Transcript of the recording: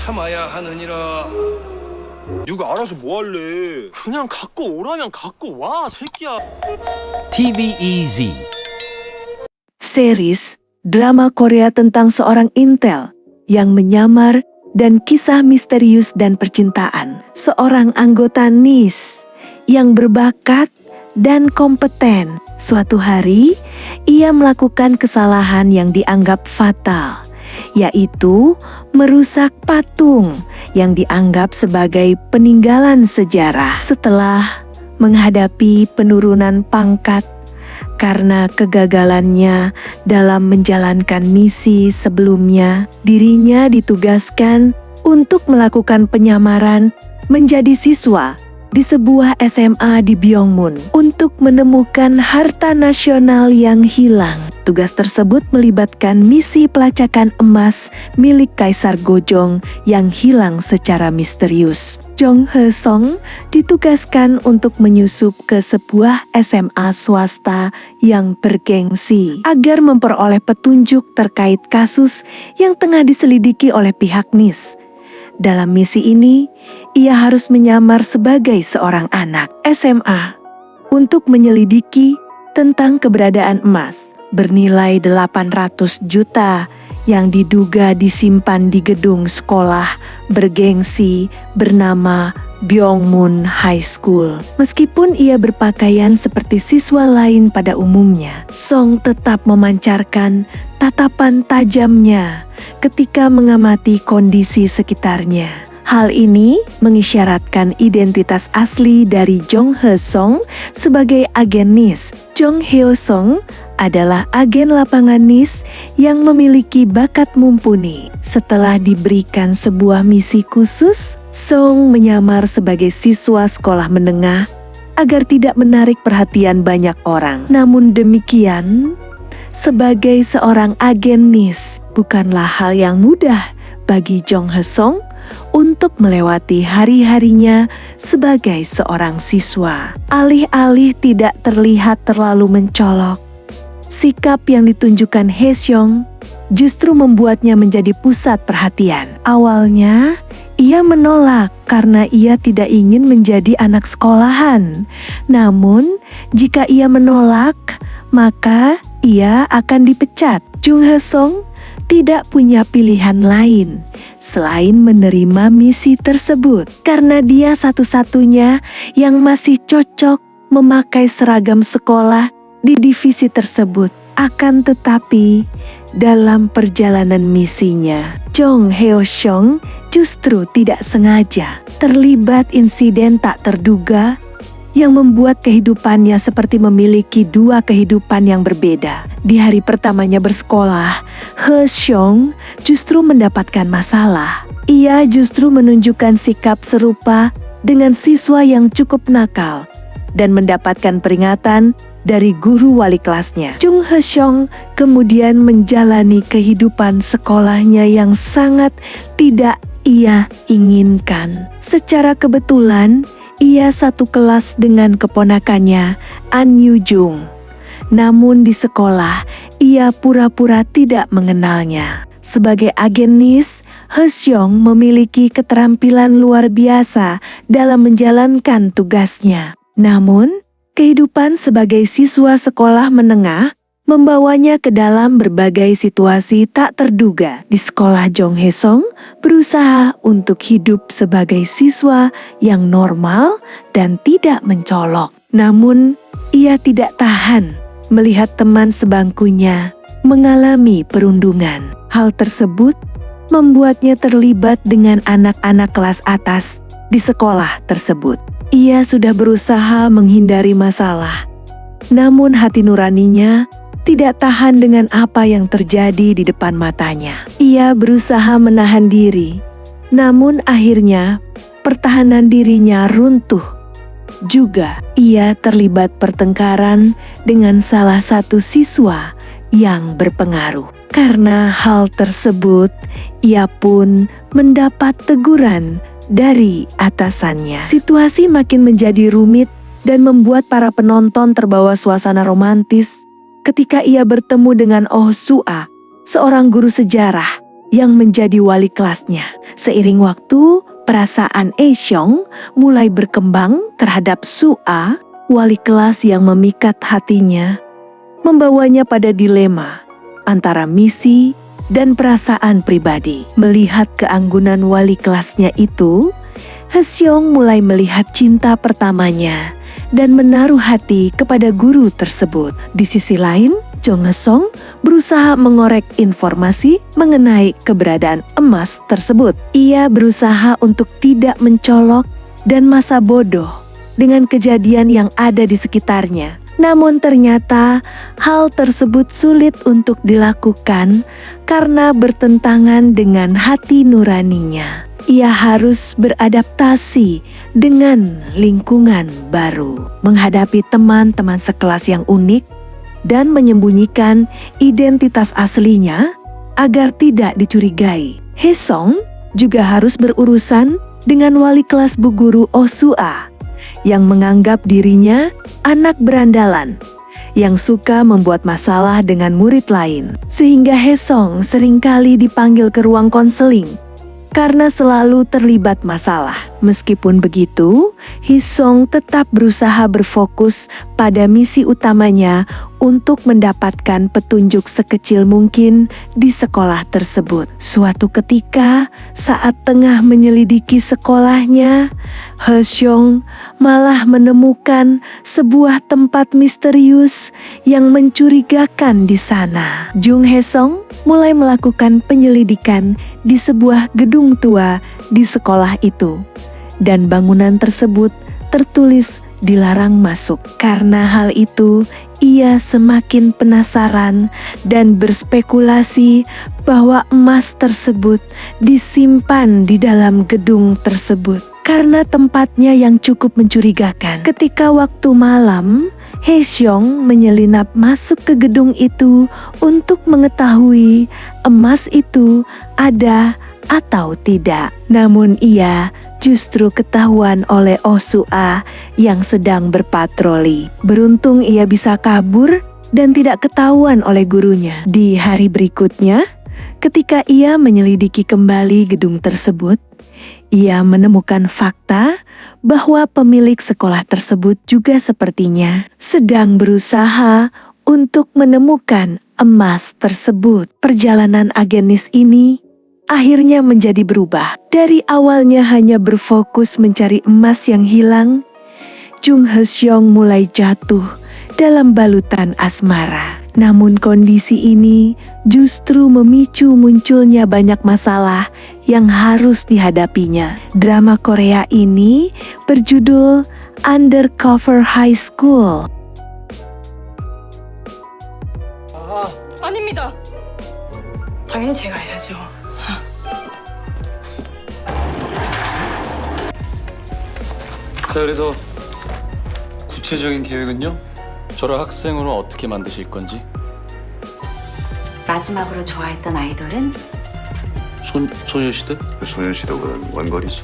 참아야 하느니라. 네가 알아서 뭐 할래? 그냥 갖고 오라면 갖고 와, 새끼야. TVEZ. Series drama Korea tentang seorang intel yang menyamar dan kisah misterius dan percintaan. Seorang anggota NIS yang berbakat dan kompeten. Suatu hari, ia melakukan kesalahan yang dianggap fatal, yaitu merusak patung yang dianggap sebagai peninggalan sejarah. Setelah menghadapi penurunan pangkat karena kegagalannya dalam menjalankan misi sebelumnya, dirinya ditugaskan untuk melakukan penyamaran menjadi siswa di sebuah SMA di Byongmun untuk menemukan harta nasional yang hilang. Tugas tersebut melibatkan misi pelacakan emas milik Kaisar Gojong yang hilang secara misterius. Jong Hae-sung ditugaskan untuk menyusup ke sebuah SMA swasta yang bergengsi agar memperoleh petunjuk terkait kasus yang tengah diselidiki oleh pihak NIS. Dalam misi ini, ia harus menyamar sebagai seorang anak SMA untuk menyelidiki tentang keberadaan emas bernilai 800 juta yang diduga disimpan di gedung sekolah bergengsi bernama Byongmun High School. Meskipun ia berpakaian seperti siswa lain pada umumnya, Song tetap memancarkan tatapan tajamnya ketika mengamati kondisi sekitarnya. Hal ini mengisyaratkan identitas asli dari Jong Hae-sung sebagai agen NIS. Jong Hyo-sung adalah agen lapangan NIS yang memiliki bakat mumpuni. Setelah diberikan sebuah misi khusus, Song menyamar sebagai siswa sekolah menengah agar tidak menarik perhatian banyak orang. Namun demikian, sebagai seorang agen NIS bukanlah hal yang mudah bagi Jong Hae-sung untuk melewati hari-harinya sebagai seorang siswa. Alih-alih tidak terlihat terlalu mencolok, sikap yang ditunjukkan Hae-sung justru membuatnya menjadi pusat perhatian. Awalnya, ia menolak karena ia tidak ingin menjadi anak sekolahan. Namun, jika ia menolak, maka ia akan dipecat. Jong Hae-sung tidak punya pilihan lain selain menerima misi tersebut karena dia satu-satunya yang masih cocok memakai seragam sekolah di divisi tersebut. Akan tetapi, dalam perjalanan misinya, Jong Hyo-sung justru tidak sengaja terlibat insiden tak terduga yang membuat kehidupannya seperti memiliki dua kehidupan yang berbeda. Di hari pertamanya bersekolah, Hae-sung justru mendapatkan masalah. Ia justru menunjukkan sikap serupa dengan siswa yang cukup nakal dan mendapatkan peringatan dari guru wali kelasnya. Jong Hae-sung kemudian menjalani kehidupan sekolahnya yang sangat tidak ia inginkan. Secara kebetulan, ia satu kelas dengan keponakannya, An Yu-jung. Namun di sekolah, ia pura-pura tidak mengenalnya. Sebagai agen NIS, Hae-sung memiliki keterampilan luar biasa dalam menjalankan tugasnya. Namun, kehidupan sebagai siswa sekolah menengah membawanya ke dalam berbagai situasi tak terduga. Di sekolah, Jong Hae-sung berusaha untuk hidup sebagai siswa yang normal dan tidak mencolok. Namun, ia tidak tahan melihat teman sebangkunya mengalami perundungan. Hal tersebut membuatnya terlibat dengan anak-anak kelas atas di sekolah tersebut. Ia sudah berusaha menghindari masalah, namun hati nuraninya tidak tahan dengan apa yang terjadi di depan matanya. Ia berusaha menahan diri, namun akhirnya pertahanan dirinya runtuh. Juga ia terlibat pertengkaran dengan salah satu siswa yang berpengaruh. Karena hal tersebut, ia pun mendapat teguran dari atasannya. Situasi makin menjadi rumit dan membuat para penonton terbawa suasana romantis ketika ia bertemu dengan Oh Sua, seorang guru sejarah yang menjadi wali kelasnya. Seiring waktu, perasaan Esyong mulai berkembang terhadap Sua, wali kelas yang memikat hatinya, membawanya pada dilema antara misi dan perasaan pribadi. Melihat keanggunan wali kelasnya itu, Hesyong mulai melihat cinta pertamanya dan menaruh hati kepada guru tersebut. Di sisi lain, Jong Hesong berusaha mengorek informasi mengenai keberadaan emas tersebut. Ia berusaha untuk tidak mencolok dan masa bodoh dengan kejadian yang ada di sekitarnya. Namun ternyata hal tersebut sulit untuk dilakukan karena bertentangan dengan hati nuraninya. Ia harus beradaptasi dengan lingkungan baru, menghadapi teman-teman sekelas yang unik, dan menyembunyikan identitas aslinya agar tidak dicurigai. Hesong juga harus berurusan dengan wali kelas Bu Guru Oh Sua yang menganggap dirinya anak berandalan yang suka membuat masalah dengan murid lain, sehingga Hesong seringkali dipanggil ke ruang konseling karena selalu terlibat masalah. Meskipun begitu, Hesong tetap berusaha berfokus pada misi utamanya untuk mendapatkan petunjuk sekecil mungkin di sekolah tersebut. Suatu ketika, saat tengah menyelidiki sekolahnya, Hesyong malah menemukan sebuah tempat misterius yang mencurigakan di sana. Jung Hesong mulai melakukan penyelidikan di sebuah gedung tua di sekolah itu, dan bangunan tersebut tertulis dilarang masuk. Karena hal itu, ia semakin penasaran dan berspekulasi bahwa emas tersebut disimpan di dalam gedung tersebut karena tempatnya yang cukup mencurigakan. Ketika waktu malam, Hesyong menyelinap masuk ke gedung itu untuk mengetahui emas itu ada atau tidak. Namun ia justru ketahuan oleh Oh Sua yang sedang berpatroli. Beruntung ia bisa kabur dan tidak ketahuan oleh gurunya. Di hari berikutnya, ketika ia menyelidiki kembali gedung tersebut, ia menemukan fakta bahwa pemilik sekolah tersebut juga sepertinya sedang berusaha untuk menemukan emas tersebut. Perjalanan agenis ini akhirnya menjadi berubah. Dari awalnya hanya berfokus mencari emas yang hilang, Jung Hesyong mulai jatuh dalam balutan asmara. Namun kondisi ini justru memicu munculnya banyak masalah yang harus dihadapinya. Drama Korea ini berjudul Undercover High School. 아닙니다. 당연히 제가 해야죠. 자, 그래서 구체적인 계획은요? 저를 학생으로 어떻게 만드실 건지? 마지막으로 좋아했던 아이돌은 소녀시대? 소년시대보다는 원거리지.